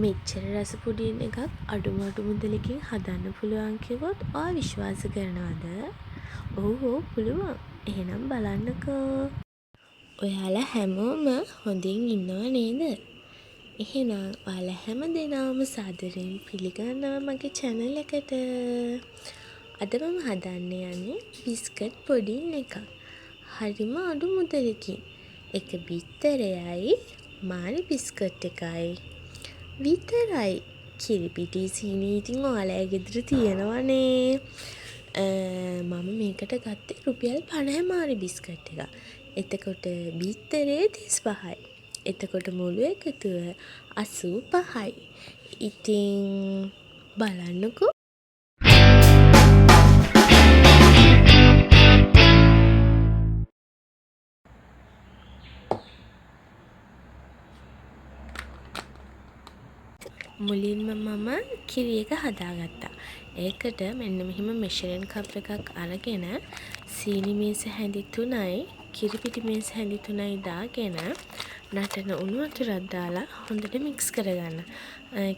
මෙච්චර රස පුඩින් එකක් අඩු මුදලකින් හදන්න පුළුවන් කිව්වොත් ඔයා විශ්වාස කරනවද? ඔව් පුළුවන්. එහෙනම් බලන්නකෝ. ඔයාලා හැමෝම හොඳින් ඉන්නව නේද? එහෙනම් ඔයාලා හැමදෙනාම සාදරයෙන් පිළිගන්නවා මගේ channel එකට. අද මම හදන්න යන්නේ බිස්කට් පුඩින් එකක්. හරිම අඩු මුදලකින්. එක බිත්තරයයි මාළි බිස්කට් එකයි විතරයි. කිරි පිටි සීනි ඉතින් ඔයාලගේ ගෙදර තියෙනවනේ. මම මේකට ගත්තේ රුපියල් 50 මාළි බිස්කට් එකක්. එතකොට බිත්තරේ 35යි. එතකොට මුළු එකතුව 85යි. ඉතින් බලන්නකෝ. මුලින්ම මම කිරි එක හදාගත්තා. ඒකට මෙන්න මෙහෙම මෙෂරින් කප් එකක් අරගෙන සීනි මේස හැඳි 3යි කිරි පිටි මේස හැඳි 3යි දාගෙන නටන උණු වතුරක් දාලා හොඳට මික්ස් කරගන්න.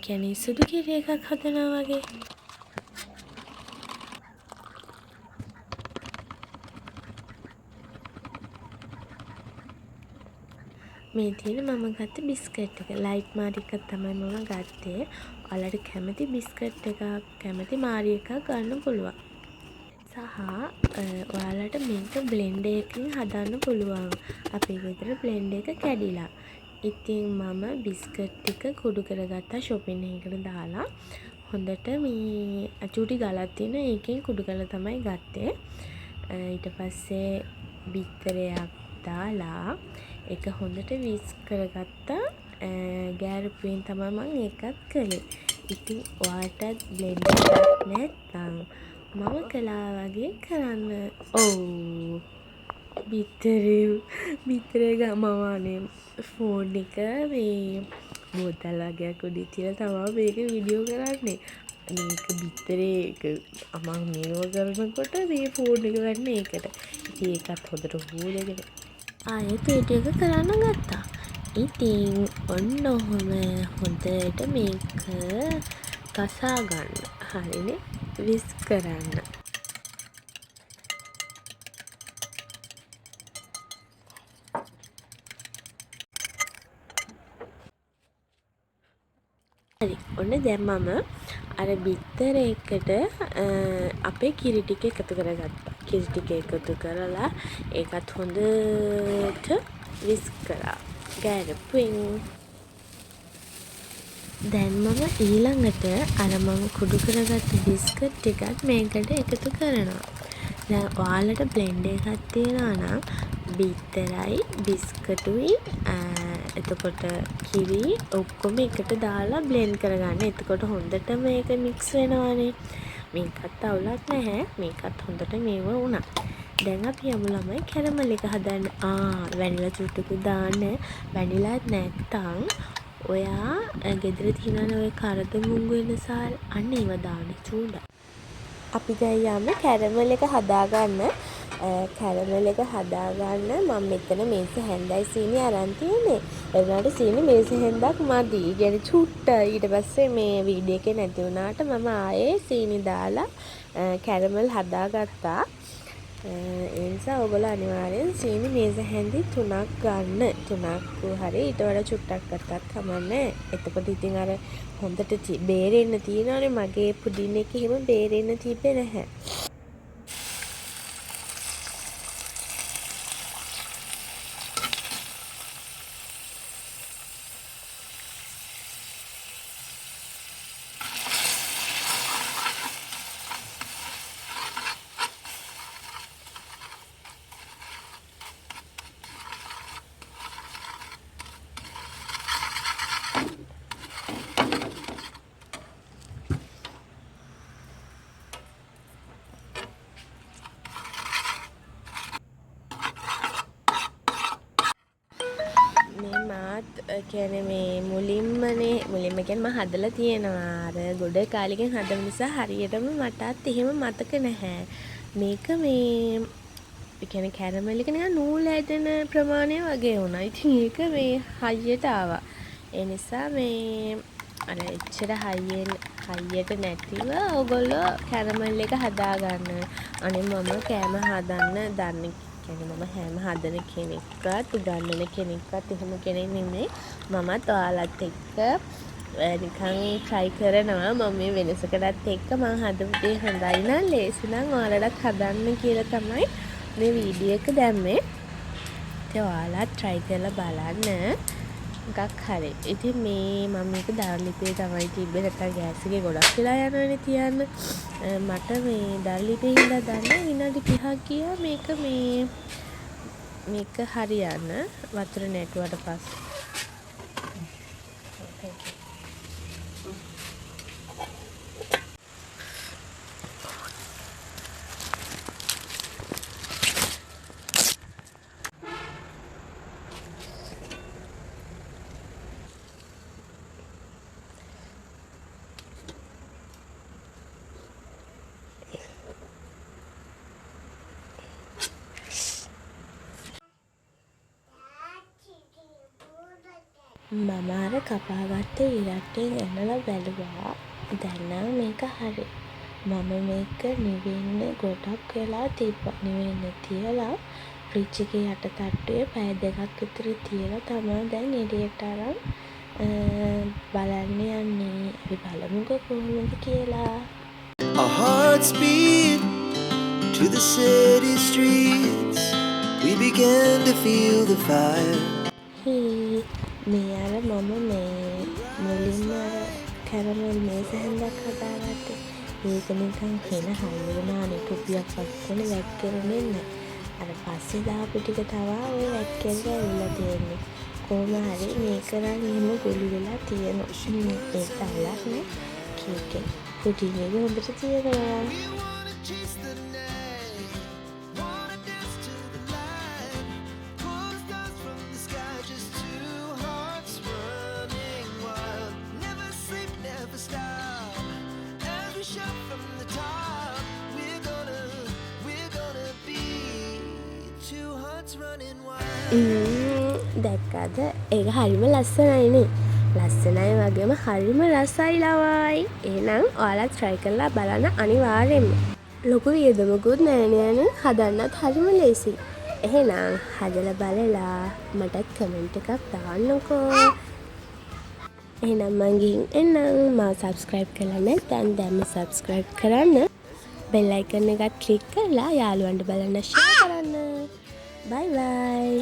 කියන්නේ සුදු කිරි එකක් හදනවා වගේ. මේ තියෙන මම ගත්ත බිස්කට් එක ලයිට් මාරි එකක් තමයි මම ගත්තේ. ඔයාලට කැමති බිස්කට් එකක් කැමති මාරි එකක් ගන්න පුළුවන්. සහ ඔයාලට මේක බ්ලෙන්ඩර් එකකින් හදන්න පුළුවන්. අපේ ගෙදර බ්ලෙන්ඩර් එක කැඩිලා. ඉතින් මම බිස්කට් ටික කුඩු කරගත්තා shopping එකකට දාලා. හොඳට මේ චූටි ගලක් තියෙන එකෙන් කුඩු කරලා තමයි ගත්තේ. ඊට පස්සේ බිත්තරයක් දාලා ඒක හොඳට විස්ක් කරගත්තා. ගෑරුපුවෙන් තමයි මම ඒකත් කළේ. ඉතින් ඔයාලටත් බ්ලෙන්ඩර් එකක් නැත්නම් මම කළා වගේ කරන්න. ඔව් බිත්තරේ ගමවානේ ෆෝන් එක මේ බෝතල් වගේක් උඩින් තියලා තමයි මේක වීඩියෝ කරන්නේ. මේක බිත්තරේ එක මම මේව කරනකොට මේ ෆෝන් එක ගන්න ඒකට. ඉතින් ඒකත් හොඳට හොදගෙන ආයෙත් වීඩියෝ එක කරන්න ගත්තා. ඉතින් ඔන්න ඔහොම හොඳට මේක කසා ගන්න. හරිනේ විස්ක් කරන්න. හරි ඔන්න දැන් මම අර බිත්තර එකට අපේ කිරි ටික එකතු කරගත්තා. කිරි ටික එකතු කරලා ඒකත් හොඳට විස්ක් කරා. ගෑරපුවෙන් දැන් මම ඊළඟට අර මම කුඩු කරගත්ත බිස්කට් ටිකත් මේකට එකතු කරනවා. දැන් ඔයාලට බ්ලෙන්ඩර් එකක් තියනවා නම් බිත්තරයි බිස්කටුයි එතකොට කිරි ඔක්කොම එකට දාලා බ්ලෙන්ඩ් කරගන්න. එතකොට හොඳට මේක මික්ස් වෙනවනේ. මේකත් අවුලක් නැහැ. මේකත් හොඳට මේව වුණා. දැන් අපි යමු ළමයි කැරමල් එක හදන්න. වැනිලා චුට්ටකුත් දාන්න. වැනිලාත් නැත්තම් ඔයා ගෙදර තියෙනවනේ ඔය කරද මුංගු වෙන සාර අන්න ඒව දාන්න චූඩා. අපි දැන් යමු කැරමල් එක හදාගන්න. කැරමල් එක හදාගන්න මම මෙතන මේස හැන්දයි සීනි අරන් තියෙන්නේ. ඒ වුණාට සීනි මේස හැන්දක් මදි. يعني චුට්ට. ඊට පස්සේ මේ වීඩියෝ එකේ නැති වුණාට මම ආයේ සීනි දාලා කැරමල් හදාගත්තා. ඒ නිසා ඔයගොල්ලෝ අනිවාර්යෙන් සීනි මේස හැන්දි 3ක් ගන්න. 3ක් හරි ඊට වඩා චුට්ටක් ගත්තත් කමන්නේ. එතකොට ඉතින් අර හොඳට බේරෙන්න තියෙනවනේ මගේ පුඩින් එක එහෙම බේරෙන්න තිබ්බේ නැහැ. මේ මාත් කියන්නේ මේ මුලින්ම කියන්නේ මම හදලා තියෙනවා. අර ගොඩ කාලෙකින් හදන නිසා හරියටම මටත් එහෙම මතක නැහැ. මේක මේ කියන්නේ කැරමල් එක නිකන් නූල් ඇදෙන ප්‍රමාණය වගේ වුණා. ඉතින් ඒක මේ හයියට ආවා. ඒ නිසා මේ අර එච්චර හයියට නැතිව ඔයගොල්ලෝ කැරමල් එක හදාගන්න. අනේ මම කෑම හදන්න දන්නේ මම හැම හදන කෙනෙක්වත් උගන්වන කෙනෙක්වත් එහෙම කෙනෙක් නෙමෙයි. මමත් ඔයාලත් එක්ක නිකන් try කරනවා. මම මේ වෙනසකටත් එක්ක මම හදපු දේ හොඳයි නම් ලේසි නම් ඔයාලටත් හදන්න කියලා තමයි මේ වීඩියෝ එක දැම්මේ. ඉතින් ඔයාලත් try කරලා බලන්න. එකක් හරි. ඉතින් මේ මම මේක දරලිපේ තමයි තිබ්බේ. නැත්නම් ගෑස් එකේ ගොඩක් වෙලා යනවනේ තියන්න. මට මේ දරලිපේ හින්දා දන්නේ විනාඩි 30ක් ගියා මේක හරියන්න වතුර නැටුවට පස්සේ. මම අර කපාගත්ත ඉරට්ටෙන් ඇනලා බැලුවා. දැන් නම් මේක හරි. මම මේක නිවෙන්න ගොඩක් වෙලා තිබ්බා. නිවෙන්න තියලා ෆ්‍රිජ් එකේ යට තට්ටුවේ පැය 2ක් විතර තියලා තමයි දැන් එළියට අරන් බලන්න යන්නේ. අපි බලමුකෝ කොහොමද කියලා. Our hearts beat to the city streets. We began to feel the fire. මේ අර මම මේ මුලින්ම අර කැරමල් මේස හැන්දක් හදාගත්තේ. ඒක නිකන් කෙන හරියනානේ ටොපියක් වත්කොන වැක්කෙන්නේ නැහැ. අර පස්සේ දාපු ටික තවා ඔය වැක්කෙල්ල ඇවිල්ලා තියෙන්නේ. කොහොම හරි මේක නම් එහෙම ගොළු වෙලා තියෙනවා. ඒක අල්ලක් නෑ. කේක් එක පුඩින් එක හොඳට තියෙනවා. දැක්කද? ඒක හරිම ලස්සනයිනේ. ලස්සනයි වගේම හරිම රසයි ළමයි. එහෙනම් ඔයාලා try කරලා බලන්න අනිවාර්යෙන්ම. ලොකු වියදමකුත් නෑනේ හදන්නත් හරිම ලේසි. එහෙනම් හදලා බලලා මටත් කමෙන්ට් එකක් දාන්නකෝ. එහෙනම් මං ගිහින් එන්නම්. මාව subscribe කරලා නැත්නම් දැන්ම subscribe කරන්න. bell icon එකත් click කරලා යාළුවන්ට බලන්න share කරන්න. bye bye.